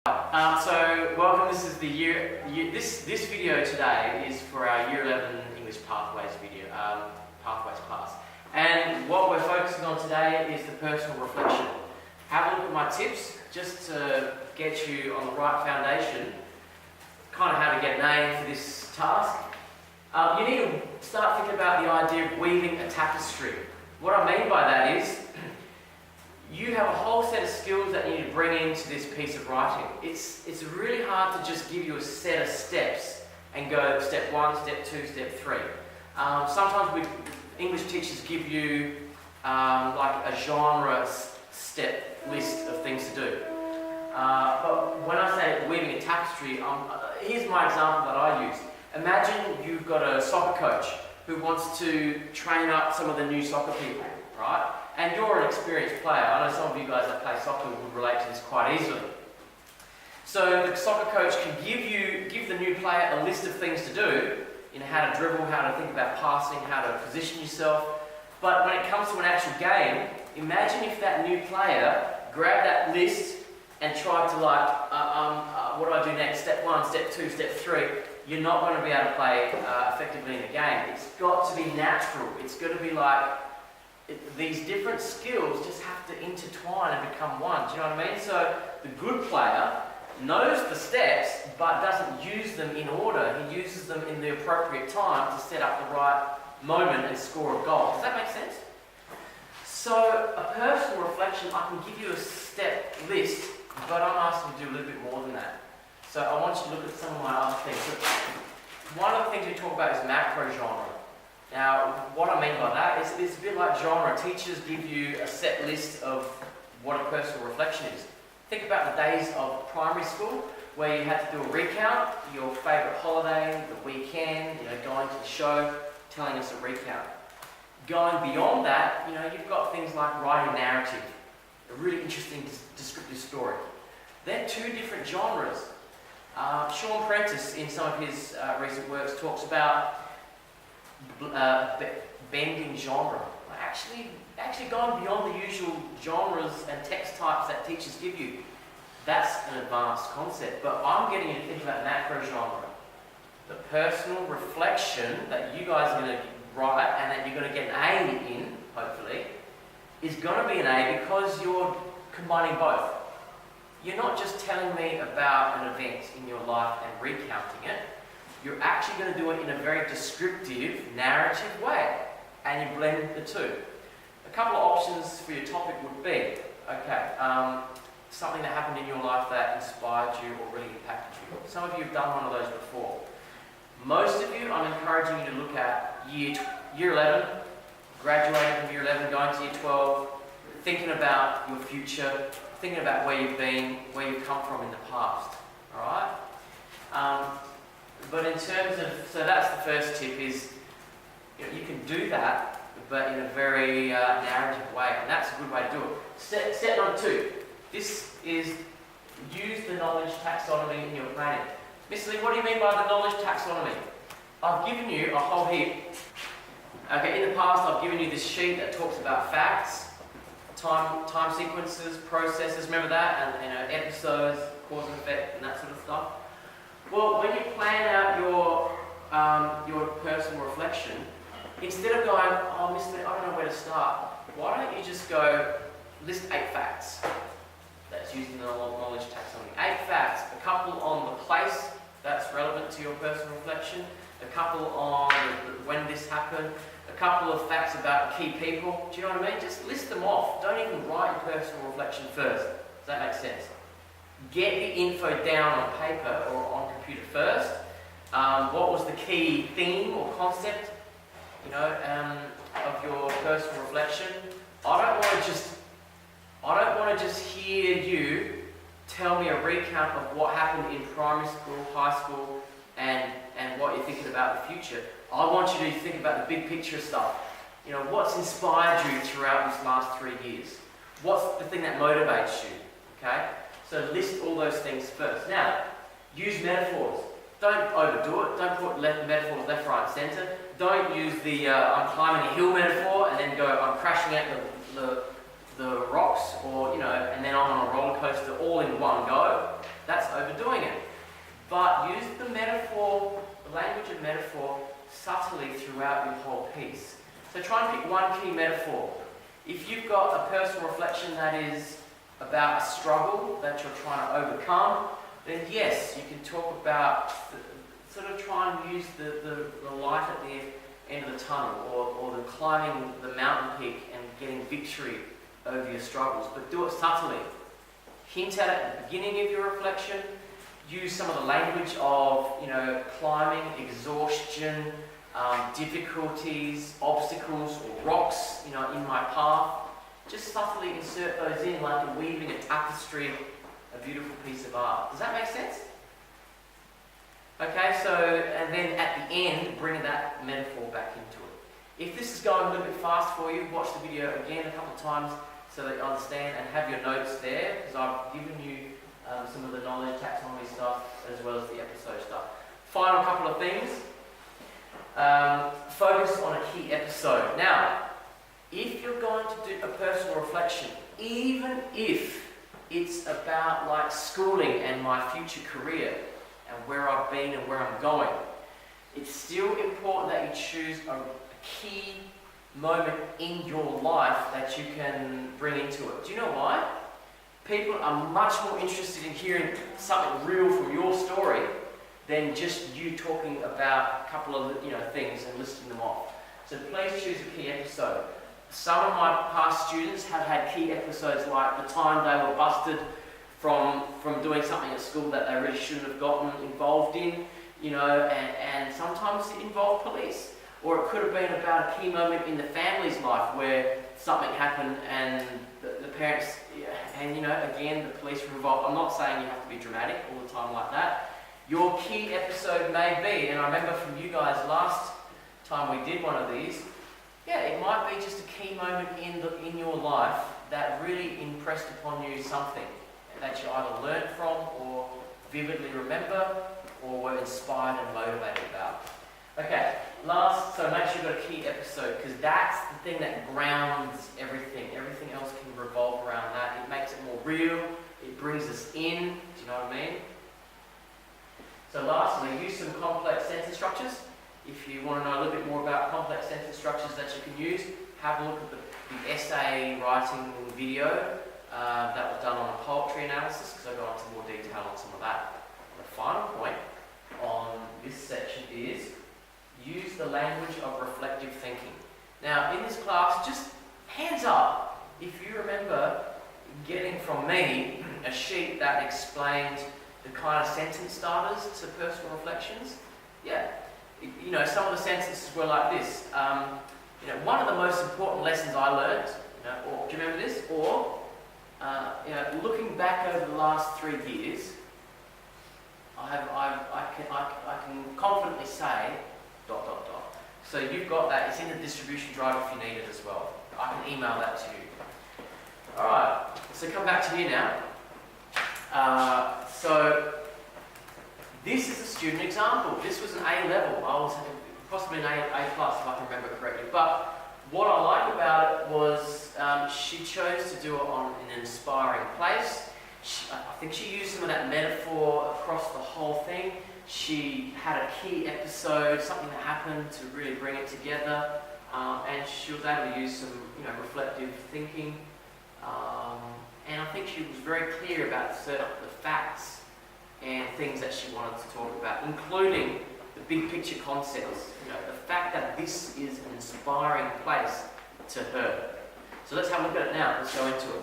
So welcome. This is the this video today is for our Year 11 English Pathways video, Pathways class. And what we're focusing on today is the personal reflection. Have a look at my tips just to get you on the right foundation, kind of how to get an A for this task. You need to start thinking about the idea of weaving a tapestry. What I mean by that is, you have a whole set of skills that you need to bring into this piece of writing. It's really hard to just give you a set of steps and go step 1, step 2, step 3. Sometimes English teachers give you like a genre step list of things to do. But when I say weaving a tapestry, here's my example that I use. Imagine you've got a soccer coach who wants to train up some of the new soccer people, right? And you're an experienced player. I know some of you guys that play soccer would relate to this quite easily. So the soccer coach can give the new player a list of things to do, how to dribble, how to think about passing, how to position yourself. But when it comes to an actual game, imagine if that new player grabbed that list and tried to what do I do next? Step 1, step 2, step 3. You're not going to be able to play effectively in the game. It's got to be natural. It's got to be like, these different skills just have to intertwine and become one. Do you know what I mean? So the good player knows the steps but doesn't use them in order. He uses them in the appropriate time to set up the right moment and score a goal. Does that make sense? So a personal reflection, I can give you a step list, but I'm asking you to do a little bit more than that. So I want you to look at some of my other things. So one of the things we talk about is macro genre. Now, what I mean by that is it's a bit like genre. Teachers give you a set list of what a personal reflection is. Think about the days of primary school where you had to do a recount, your favourite holiday, the weekend, going to the show, telling us a recount. Going beyond that, you've got things like writing narrative, a really interesting descriptive story. They're two different genres. Sean Prentice, in some of his recent works, talks about bending genre, actually going beyond the usual genres and text types that teachers give you. That's an advanced concept, but I'm getting you to think about macro genre. The personal reflection that you guys are going to write and that you're going to get an A in, hopefully, is going to be an A because you're combining both. You're not just telling me about an event in your life and recounting it. You're actually going to do it in a very descriptive, narrative way, and you blend the two. A couple of options for your topic would be, something that happened in your life that inspired you or really impacted you. Some of you have done one of those before. Most of you, I'm encouraging you to look at year 11, graduating from year 11, going to year 12, thinking about your future, thinking about where you've been, where you've come from in the past. All right? But in terms of, so that's the first tip is, you can do that, but in a very narrative way, and that's a good way to do it. Step number 2, this is use the knowledge taxonomy in your planning. Miss Lee, what do you mean by the knowledge taxonomy? I've given you a whole heap. Okay, in the past I've given you this sheet that talks about facts, time sequences, processes, remember that, and episodes, cause and effect, and that sort of stuff. Well, when you plan out your personal reflection, instead of going, oh, Miss Lee, I don't know where to start, why don't you just go list 8 facts? That's using the knowledge taxonomy. 8 facts, a couple on the place that's relevant to your personal reflection, a couple on when this happened, a couple of facts about key people. Do you know what I mean? Just list them off. Don't even write your personal reflection first. Does that make sense? Get the info down on paper or on computer first. What was the key theme or concept, of your personal reflection? I don't want to just hear you tell me a recount of what happened in primary school, high school, and what you're thinking about the future. I want you to think about the big picture stuff. What's inspired you throughout these last 3 years? What's the thing that motivates you? Okay? So list all those things first. Now, use metaphors. Don't overdo it. Don't put metaphors left, right, and centre. Don't use the I'm climbing a hill metaphor and then go I'm crashing at the rocks, or and then I'm on a roller coaster all in one go. That's the metaphor subtly throughout your whole piece. So try and pick one key metaphor. If you've got a personal reflection that is about a struggle that you're trying to overcome, then yes, you can talk about, sort of try and use the light at the end of the tunnel, or the climbing the mountain peak and getting victory over your struggles, but do it subtly. Hint at it at the beginning of your reflection. Use some of the language of, climbing, exhaustion, difficulties, obstacles, or rocks, in my path. Just subtly insert those in like you're weaving a tapestry, a beautiful piece of art. Does that make sense? Okay, so, and then at the end, bring that metaphor back into it. If this is going a little bit fast for you, watch the video again a couple of times so that you understand, and have your notes there, because I've given you some of the knowledge, taxonomy stuff, as well as the episode stuff. Final couple of things. Focus on a key episode. Now, if you're going to do a personal reflection, even if it's about like schooling and my future career and where I've been and where I'm going, it's still important that you choose a key moment in your life that you can bring into it. Do you know why? People are much more interested in hearing something real from your story than just you talking about a couple of things and listing them off. So please choose a key episode. Some of my past students have had key episodes like the time they were busted from doing something at school that they really shouldn't have gotten involved in, and sometimes it involved police. Or it could have been about a key moment in the family's life where something happened and the parents, and again, the police were involved. I'm not saying you have to be dramatic all the time like that. Your key episode may be, and I remember from you guys last time we did one of these, it might be just a key moment in your life that really impressed upon you something that you either learned from or vividly remember or were inspired and motivated about. Okay, so make sure you've got a key episode, because that's the thing that grounds everything. Everything else can revolve around that. It makes it more real. It brings us in. Do you know what I mean? So lastly, use some complex sentence structures. If you want to know a little bit more about complex sentence structures that you can use, have a look at the essay writing video that was done on a poetry analysis, because I got into more detail on some of that. The final point on this section is use the language of reflective thinking. Now, in this class, just hands up if you remember getting from me a sheet that explained the kind of sentence starters to personal reflections. Some of the sentences were like this. One of the most important lessons I learned, or do you remember this? Or, looking back over the last 3 years, I can confidently say, ... So you've got that. It's in the distribution drive if you need it as well. I can email that to you. Alright, so come back to here now. So this is a student example. This was an A level. I was possibly an A plus if I can remember correctly. But what I like about it was she chose to do it on an inspiring place. I think she used some of that metaphor across the whole thing. She had a key episode, something that happened to really bring it together, and she was able to use some, reflective thinking. And I think she was very clear about the facts and things that she wanted to talk about, including the big picture concepts. The fact that this is an inspiring place to her. So let's have a look at it now. Let's go into it.